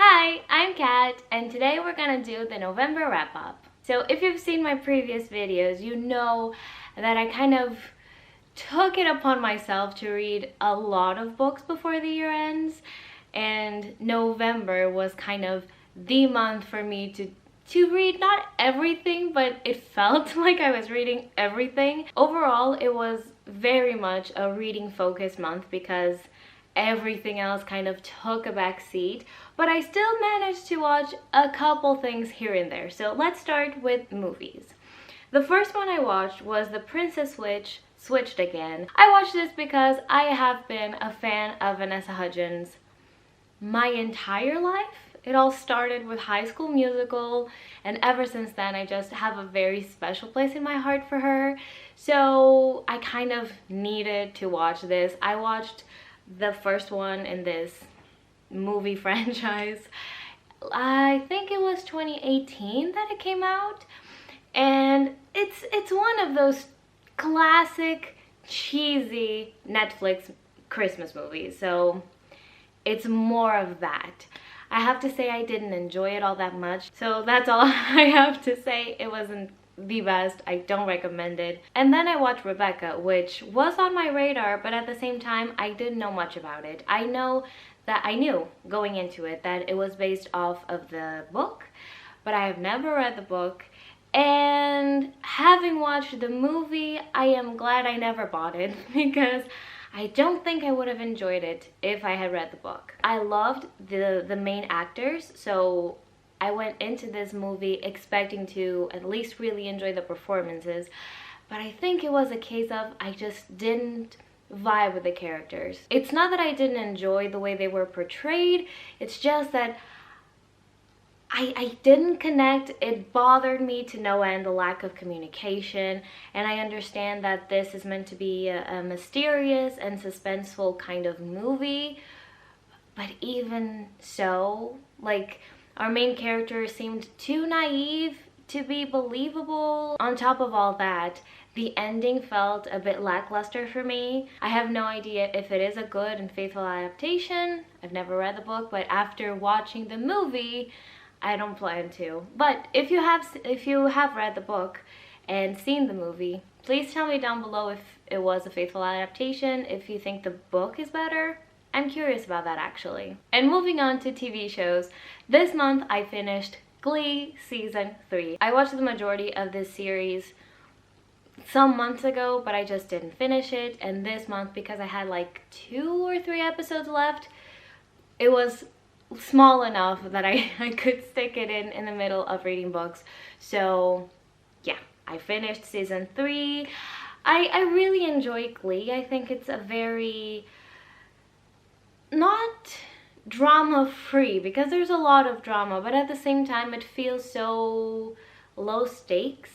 Hi, I'm Kat, and today we're gonna do the November wrap-up. So if you've seen my previous videos, you know that I kind of took it upon myself to read a lot of books before the year ends, and November was kind of the month for me to read not everything, but it felt like I was reading everything. Overall, it was very much a reading focused month because everything else kind of took a back seat, but I still managed to watch a couple things here and there. So let's start with movies. The first one I watched was The Princess Switch Switched Again. I watched this because I have been a fan of Vanessa Hudgens my entire life. It all started with High School Musical, and ever since then I just have a very special place in my heart for her. So I kind of needed to watch this. I watched the first one in this movie franchise. I think it was 2018 that it came out, and it's one of those classic cheesy Netflix Christmas movies, so it's more of that. I have to say I didn't enjoy it all that much, so that's all I have to say. It wasn't the best. I don't recommend it. And then I watched Rebecca, which was on my radar, but at the same time I didn't know much about it. I knew going into it that it was based off of the book, but I have never read the book. And having watched the movie, I am glad I never bought it because I don't think I would have enjoyed it if I had read the book. I loved the main actors, so I went into this movie expecting to at least really enjoy the performances, but I think it was a case of I just didn't vibe with the characters. It's not that I didn't enjoy the way they were portrayed, it's just that I didn't connect. It bothered me to no end, the lack of communication, and I understand that this is meant to be a mysterious and suspenseful kind of movie, but even so, like, our main character seemed too naive to be believable. On top of all that, the ending felt a bit lackluster for me. I have no idea if it is a good and faithful adaptation. I've never read the book, but after watching the movie, I don't plan to. But if you have read the book and seen the movie, please tell me down below if it was a faithful adaptation, if you think the book is better. I'm curious about that actually. And moving on to TV shows, this month I finished Glee Season 3. I watched the majority of this series some months ago, but I just didn't finish it. And this month, because I had like 2 or 3 episodes left, it was small enough that I could stick it in the middle of reading books. So yeah, I finished season 3. I really enjoy Glee. I think it's a very not drama free, because there's a lot of drama, but at the same time it feels so low stakes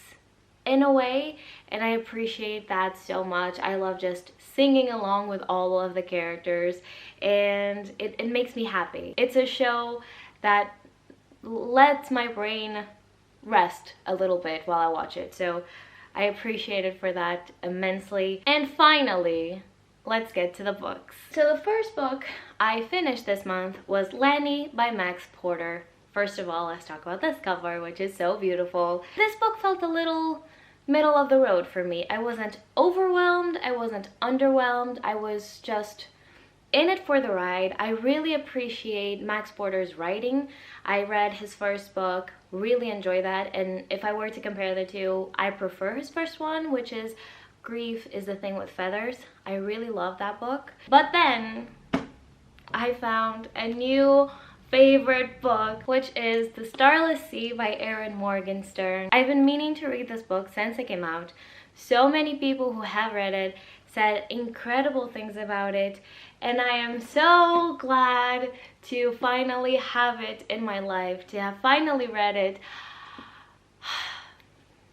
in a way, and I appreciate that so much. I love just singing along with all of the characters, and it makes me happy. It's a show that lets my brain rest a little bit while I watch it, so I appreciate it for that immensely. And finally, let's get to the books. So the first book I finished this month was Lenny by Max Porter. First of all, let's talk about this cover, which is so beautiful. This book felt a little middle of the road for me. I wasn't overwhelmed, I wasn't underwhelmed, I was just in it for the ride. I really appreciate Max Porter's writing. I read his first book, really enjoy that, and if I were to compare the two, I prefer his first one, which is Grief is the Thing with Feathers. I really love that book. But then I found a new favorite book, which is The Starless C by Aron Morgenstern. I've been meaning to read this book since it came out. So many people who have read it said incredible things about it, and I am so glad to finally have it in my life, to have finally read it.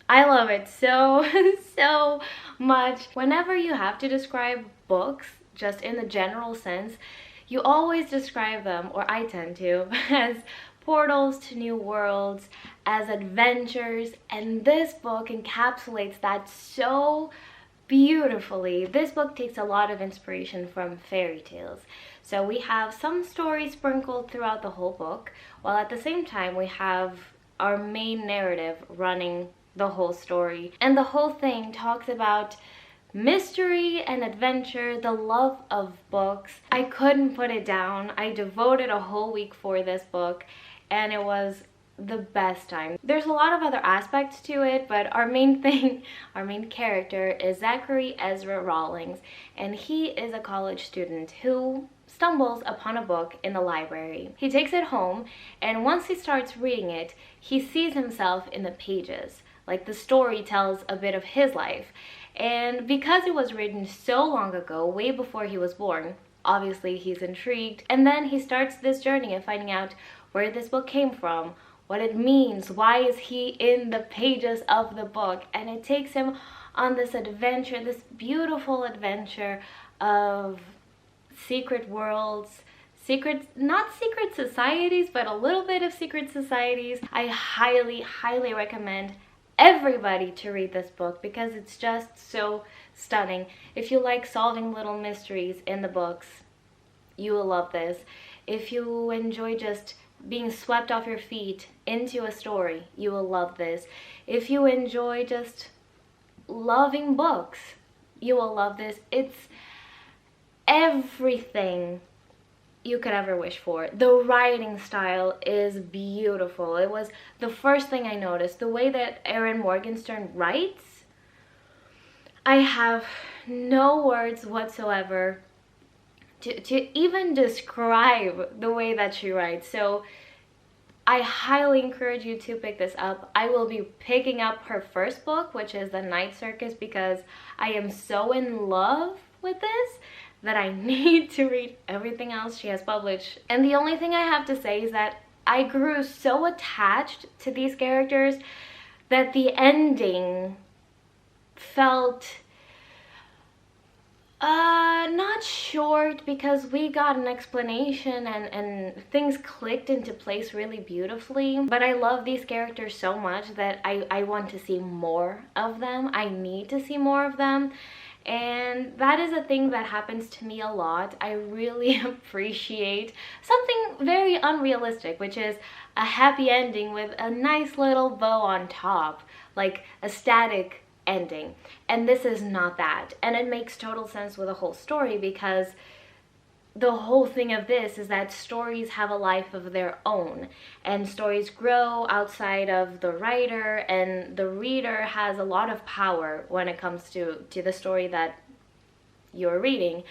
I love it so, so much. Whenever you have to describe books, just in the general sense, you always describe them, or I tend to, as portals to new worlds, as adventures, and this book encapsulates that so beautifully. This book takes a lot of inspiration from fairy tales. So we have some stories sprinkled throughout the whole book, while at the same time we have our main narrative running the whole story. And the whole thing talks about mystery and adventure, the love of books. I couldn't put it down. I devoted a whole week for this book, and it was the best time. There's a lot of other aspects to it, but our main thing, our main character is Zachary Ezra Rawlings, and he is a college student who stumbles upon a book in the library. He takes it home, and once he starts reading it, he sees himself in the pages. Like, the story tells a bit of his life. And because it was written so long ago, way before he was born, obviously he's intrigued. And then he starts this journey of finding out where this book came from, what it means, why is he in the pages of the book. And it takes him on this adventure, this beautiful adventure of secret worlds, not secret societies, but a little bit of secret societies. I highly recommend everybody to read this book because it's just so stunning. If you like solving little mysteries in the books, you will love this. If you enjoy just being swept off your feet into a story, you will love this. If you enjoy just loving books, you will love this. It's everything you could ever wish for. The writing style is beautiful. It was the first thing I noticed. The way that Aron Morgenstern writes, I have no words whatsoever to even describe the way that she writes. So I highly encourage you to pick this up. I will be picking up her first book, which is The Night Circus, because I am so in love with this that I need to read everything else she has published. And the only thing I have to say is that I grew so attached to these characters that the ending felt not short, because we got an explanation and things clicked into place really beautifully. But I love these characters so much that I want to see more of them. I need to see more of them. And that is a thing that happens to me a lot. I really appreciate something very unrealistic, which is a happy ending with a nice little bow on top, like a static ending. And this is not that. And it makes total sense with the whole story, because the whole thing of this is that stories have a life of their own, and stories grow outside of the writer, and the reader has a lot of power when it comes to the story that you're reading.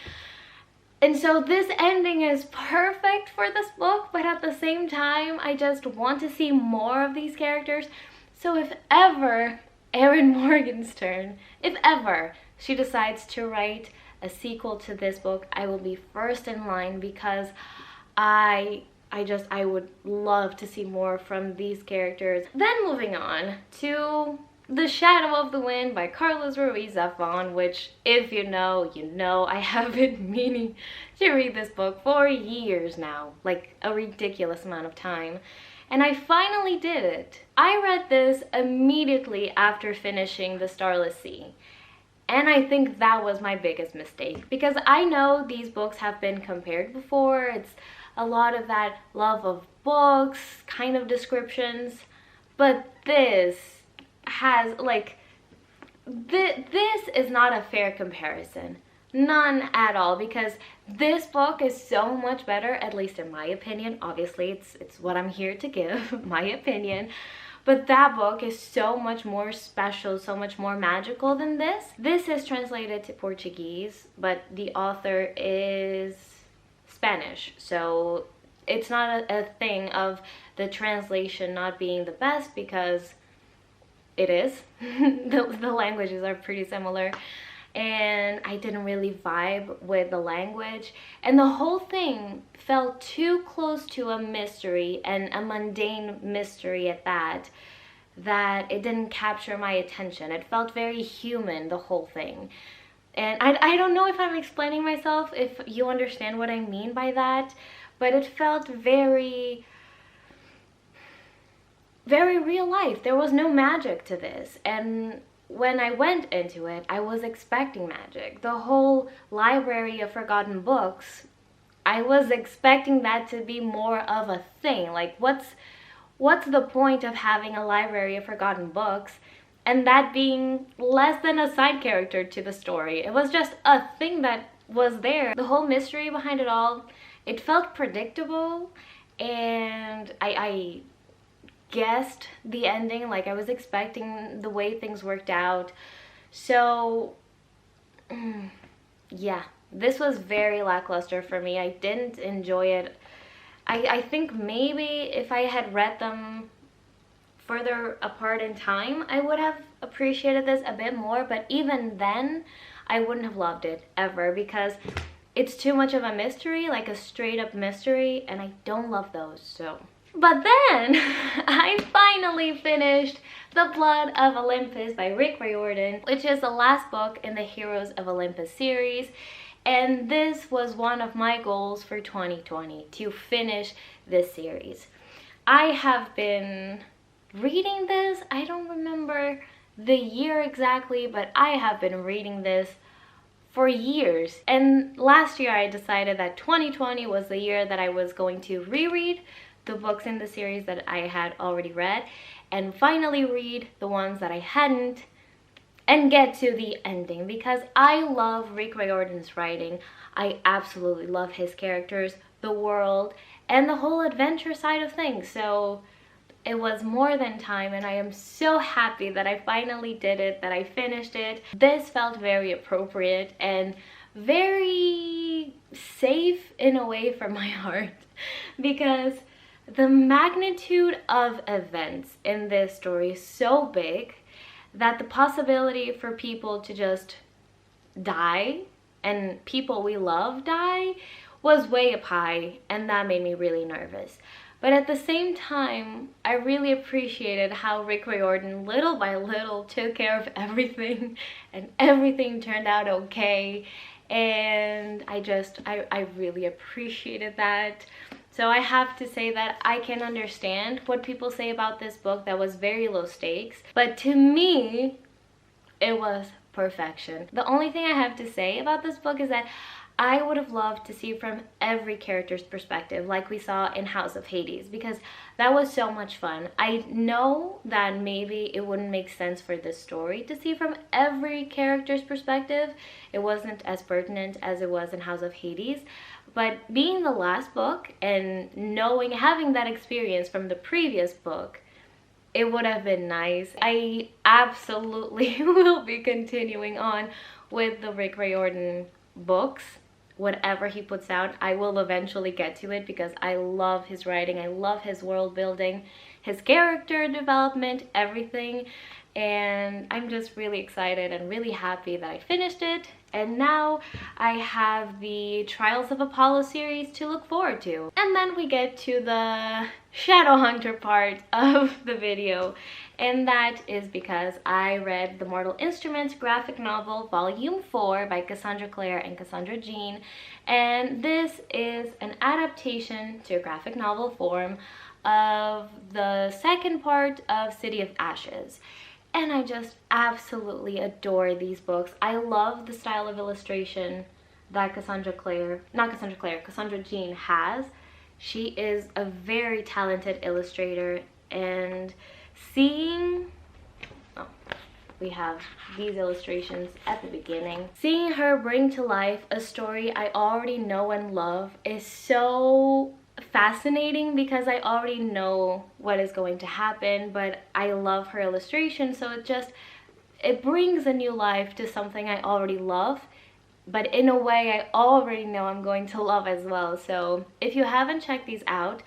And so this ending is perfect for this book, but at the same time, I just want to see more of these characters. So if ever Aron Morgenstern, if ever she decides to write a sequel to this book, I will be first in line, because I would love to see more from these characters. Then moving on to The Shadow of the Wind by Carlos Ruiz Zafón, which, if you know, you know. I have been meaning to read this book for years now, like a ridiculous amount of time. And I finally did it. I read this immediately after finishing the Starless C. And I think that was my biggest mistake, because I know these books have been compared before. It's a lot of that love of books kind of descriptions, but this has, like, this is not a fair comparison. None at all, because this book is so much better, at least in my opinion. Obviously, it's what I'm here to give, my opinion. But that book is so much more special, so much more magical than this. This is translated to Portuguese, but the author is Spanish. So it's not a thing of the translation not being the best, because it is. The languages are pretty similar. And I didn't really vibe with the language, and the whole thing felt too close to a mystery, and a mundane mystery at that it didn't capture my attention. It felt very human, the whole thing. And I don't know if I'm explaining myself, if you understand what I mean by that, but it felt very real life. There was no magic to this, and when I went into it, I was expecting magic. The whole library of forgotten books I was expecting that to be more of a thing. Like, what's the point of having a library of forgotten books and that being less than a side character to the story? It was just a thing that was there. The whole mystery behind it all, it felt predictable, and I guessed the ending, like I was expecting the way things worked out. So yeah, this was very lackluster for me. I didn't enjoy it. I think maybe if I had read them further apart in time, I would have appreciated this a bit more, but even then, I wouldn't have loved it ever, because it's too much of a mystery, like a straight up mystery, and I don't love those, so. But then, I finally finished The Blood of Olympus by Rick Riordan, which is the last book in the Heroes of Olympus series. And this was one of my goals for 2020, to finish this series. I have been reading this, I don't remember the year exactly, but I have been reading this for years. And last year I decided that 2020 was the year that I was going to reread the books in the series that I had already read, and finally read the ones that I hadn't, and get to the ending, because I love Rick Riordan's writing. I absolutely love his characters, the world, and the whole adventure side of things. So it was more than time, and I am so happy that I finally did it, that I finished it. This felt very appropriate and very safe in a way for my heart, because the magnitude of events in this story is so big that the possibility for people to just die, and people we love die, was way up high, and that made me really nervous. But at the same time, I really appreciated how Rick Riordan little by little took care of everything, and everything turned out okay, and I really appreciated that. So I have to say that I can understand what people say about this book that was very low stakes, but to me, it was perfection. The only thing I have to say about this book is that I would have loved to see from every character's perspective, like we saw in House of Hades, because that was so much fun. I know that maybe it wouldn't make sense for this story to see from every character's perspective. It wasn't as pertinent as it was in House of Hades, but being the last book and having that experience from the previous book, it would have been nice. I absolutely will be continuing on with the Rick Riordan books. Whatever he puts out, I will eventually get to it, because I love his writing, I love his world building, his character development, everything. And I'm just really excited and really happy that I finished it. And now I have the Trials of Apollo series to look forward to. And then we get to the Shadowhunter part of the video. And that is because I read the Mortal Instruments graphic novel Volume 4 by Cassandra Clare and Cassandra Jean. And this is an adaptation to graphic novel form of the second part of City of Ashes. And I just absolutely adore these books. I love the style of illustration that Cassandra Jean has. She is a very talented illustrator, and we have these illustrations at the beginning. Seeing her bring to life a story I already know and love is so fascinating, because I already know what is going to happen, but I love her illustration, so it brings a new life to something I already love, but in a way I already know I'm going to love as well. So if you haven't checked these out,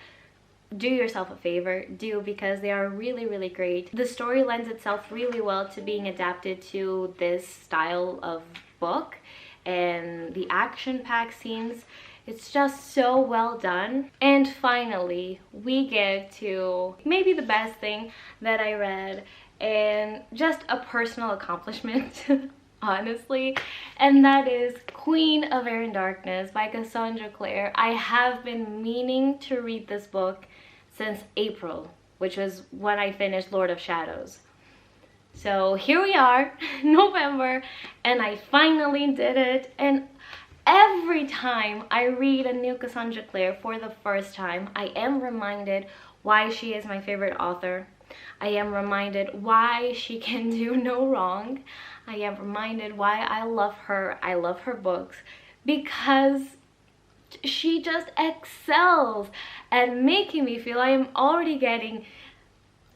do yourself a favor, because they are really, really great. The story lends itself really well to being adapted to this style of book, and the action-packed scenes, it's just so well done. And finally, we get to maybe the best thing that I read, and just a personal accomplishment, honestly, and that is Queen of Air and Darkness by Cassandra Clare. I have been meaning to read this book since April, which was when I finished Lord of Shadows. So here we are, November, and I finally did it, and every time I read a new Cassandra Clare for the first time, I am reminded why she is my favorite author. I am reminded why she can do no wrong. I am reminded why I love her. I love her books because she just excels at making me feel. I am already getting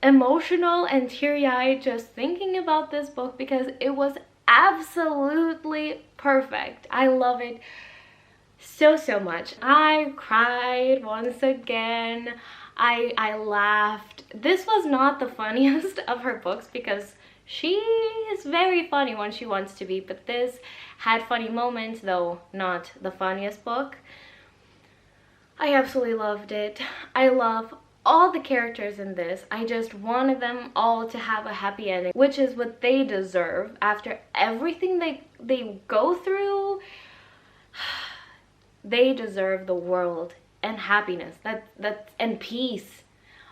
emotional and teary-eyed just thinking about this book because it was absolutely perfect. I love it so much. I cried once again. I laughed. This was not the funniest of her books because she is very funny when she wants to be, but this had funny moments, though not the funniest book. I absolutely loved it. I love all the characters in this. I just wanted them all to have a happy ending, which is what they deserve after everything they go through. They deserve the world and happiness and peace.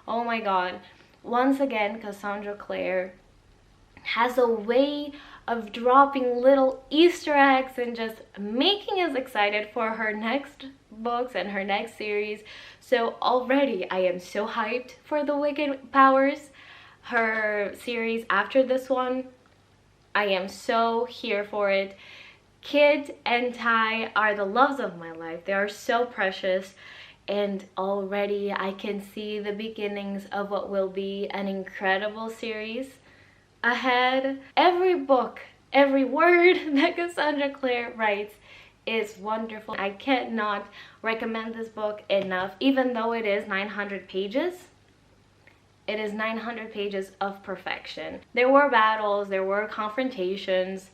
Oh my god. Once again, Cassandra Clare has a way of dropping little Easter eggs and just making us excited for her next books and her next series. So already I am so hyped for the Wicked Powers, her series after this one. I am so here for it. Kid and Ty are the loves of my life. They are so precious, and already I can see the beginnings of what will be an incredible series ahead. Every book, every word that Cassandra Clare writes is wonderful. I cannot recommend this book enough, even though it is 900 pages. It is 900 pages of perfection. There were battles, there were confrontations,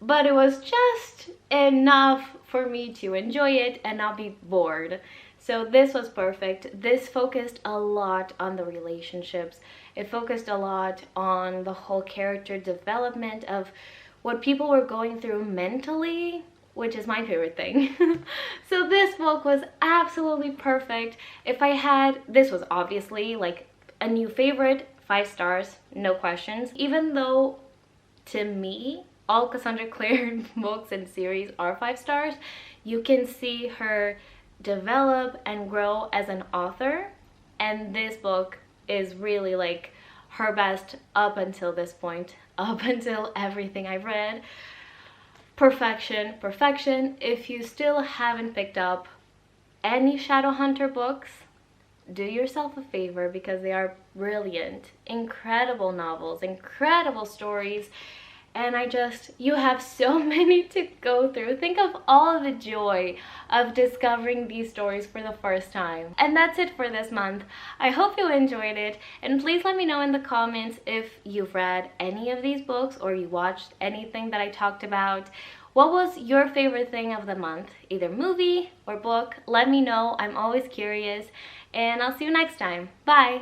but it was just enough for me to enjoy it and not be bored. So this was perfect. This focused a lot on the relationships. It focused a lot on the whole character development of what people were going through mentally, which is my favorite thing. So this book was absolutely perfect. If I had, this was obviously like a new favorite, 5 stars, no questions. Even though to me, all Cassandra Clare books and series are 5 stars, you can see her develop and grow as an author, and this book is really like her best up until this point, up until everything I've read. Perfection, perfection. If you still haven't picked up any Shadowhunter books, do yourself a favor because they are brilliant, incredible novels, incredible stories. And you have so many to go through. Think of all of the joy of discovering these stories for the first time. And that's it for this month. I hope you enjoyed it. And please let me know in the comments if you've read any of these books or you watched anything that I talked about. What was your favorite thing of the month? Either movie or book? Let me know. I'm always curious. And I'll see you next time. Bye!